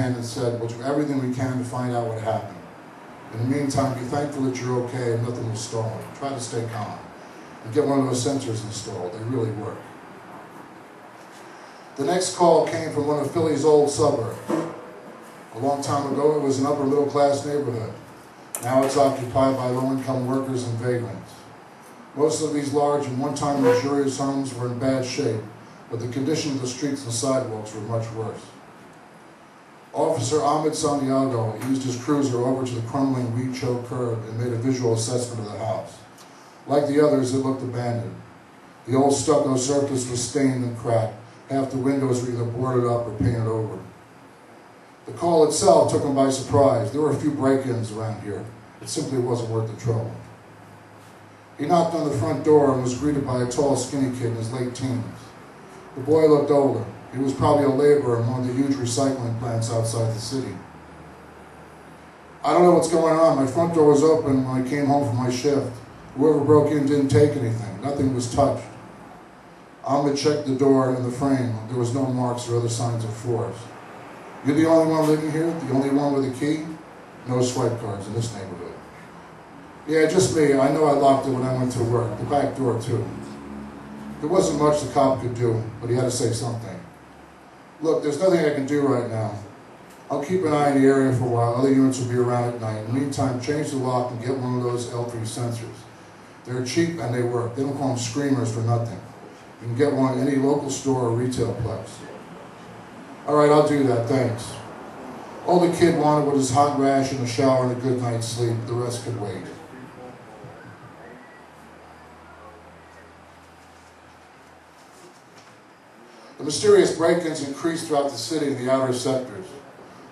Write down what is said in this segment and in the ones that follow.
hand and said, "We'll do everything we can to find out what happened. In the meantime, be thankful that you're okay and nothing was stolen. Try to stay calm. And get one of those sensors installed. They really work." The next call came from one of Philly's old suburbs. A long time ago, it was an upper middle class neighborhood. Now it's occupied by low-income workers and vagrants. Most of these large and one-time luxurious homes were in bad shape, but the condition of the streets and sidewalks were much worse. Officer Ahmed Santiago used his cruiser over to the crumbling weed-choked curb and made a visual assessment of the house. Like the others, it looked abandoned. The old stucco surface was stained and cracked. Half the windows were either boarded up or painted over. The call itself took him by surprise. There were a few break-ins around here. It simply wasn't worth the trouble. He knocked on the front door and was greeted by a tall, skinny kid in his late teens. The boy looked older. He was probably a laborer in one of the huge recycling plants outside the city. "I don't know what's going on. My front door was open when I came home from my shift. Whoever broke in didn't take anything. Nothing was touched." Ahmed checked the door and the frame. There was no marks or other signs of force. "You're the only one living here? The only one with a key?" "No swipe cards in this neighborhood." "Yeah, just me. I know I locked it when I went to work. The back door, too." There wasn't much the cop could do, but he had to say something. "Look, there's nothing I can do right now. I'll keep an eye in the area for a while. Other units will be around at night. In the meantime, change the lock and get one of those L3 sensors. They're cheap and they work. They don't call them screamers for nothing. You can get one at any local store or retail place." "All right, I'll do that, thanks." All the kid wanted was his hot rash and a shower and a good night's sleep. The rest could wait. The mysterious break-ins increased throughout the city and the outer sectors.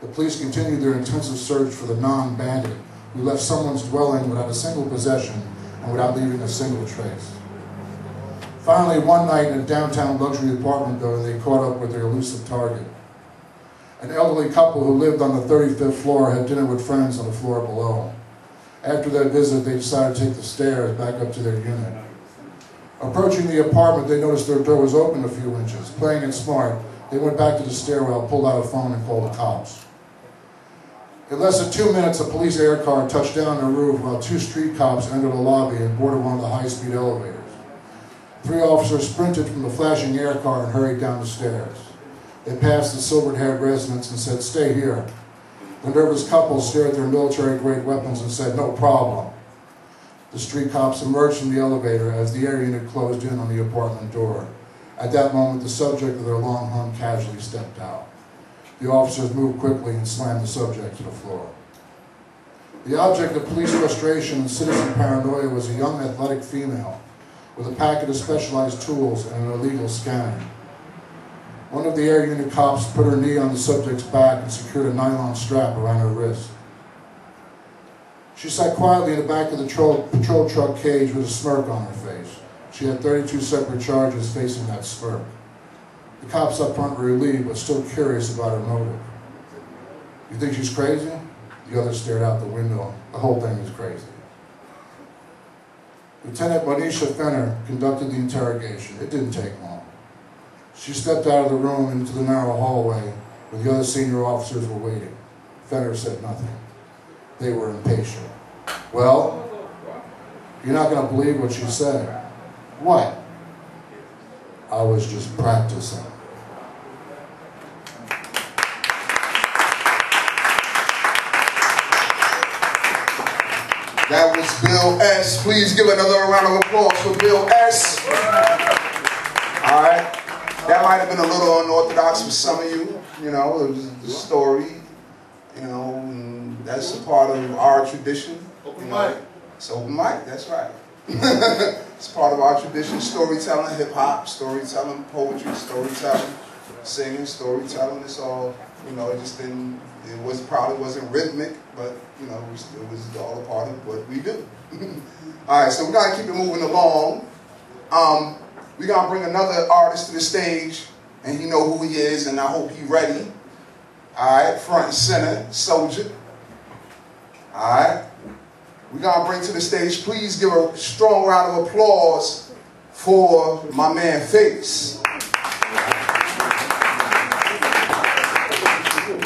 The police continued their intensive search for the non-bandit who left someone's dwelling without a single possession and without leaving a single trace. Finally, one night in a downtown luxury apartment building, they caught up with their elusive target. An elderly couple who lived on the 35th floor had dinner with friends on the floor below. After their visit, they decided to take the stairs back up to their unit. Approaching the apartment, they noticed their door was open a few inches. Playing it smart, they went back to the stairwell, pulled out a phone, and called the cops. In less than 2 minutes, a police air car touched down on the roof while 2 street cops entered the lobby and boarded one of the high-speed elevators. 3 officers sprinted from the flashing air car and hurried down the stairs. They passed the silver-haired residents and said, "Stay here." The nervous couple stared at their military-grade weapons and said, "No problem." The street cops emerged from the elevator as the air unit closed in on the apartment door. At that moment, the subject of their long hunt casually stepped out. The officers moved quickly and slammed the subject to the floor. The object of police frustration and citizen paranoia was a young athletic female with a packet of specialized tools and an illegal scanner. One of the air unit cops put her knee on the subject's back and secured a nylon strap around her wrist. She sat quietly in the back of the patrol truck cage with a smirk on her face. She had 32 separate charges facing that smirk. The cops up front were relieved, but still curious about her motive. "You think she's crazy?" The other stared out the window. "The whole thing is crazy." Lieutenant Monisha Fenner conducted the interrogation. It didn't take long. She stepped out of the room into the narrow hallway where the other senior officers were waiting. Fenner said nothing. They were impatient. "Well, you're not going to believe what she said." "What?" "I was just practicing." That was Bill S. Please give another round of applause for Bill S. All right. That might have been a little unorthodox for some of you. You know, it was the story. You know, and that's a part of our tradition. Open mic. It's open mic, that's right. It's part of our tradition. Storytelling, hip-hop, storytelling, poetry, storytelling, singing, storytelling. It's all, you know, it just didn't, probably wasn't rhythmic, but, you know, it was all a part of what we do. All right, so we're going to keep it moving along. We're going to bring another artist to the stage, and you know who he is, and I hope he's ready. All right, front and center, Soldier. All right. We're going to bring to the stage, please give a strong round of applause for my man Face.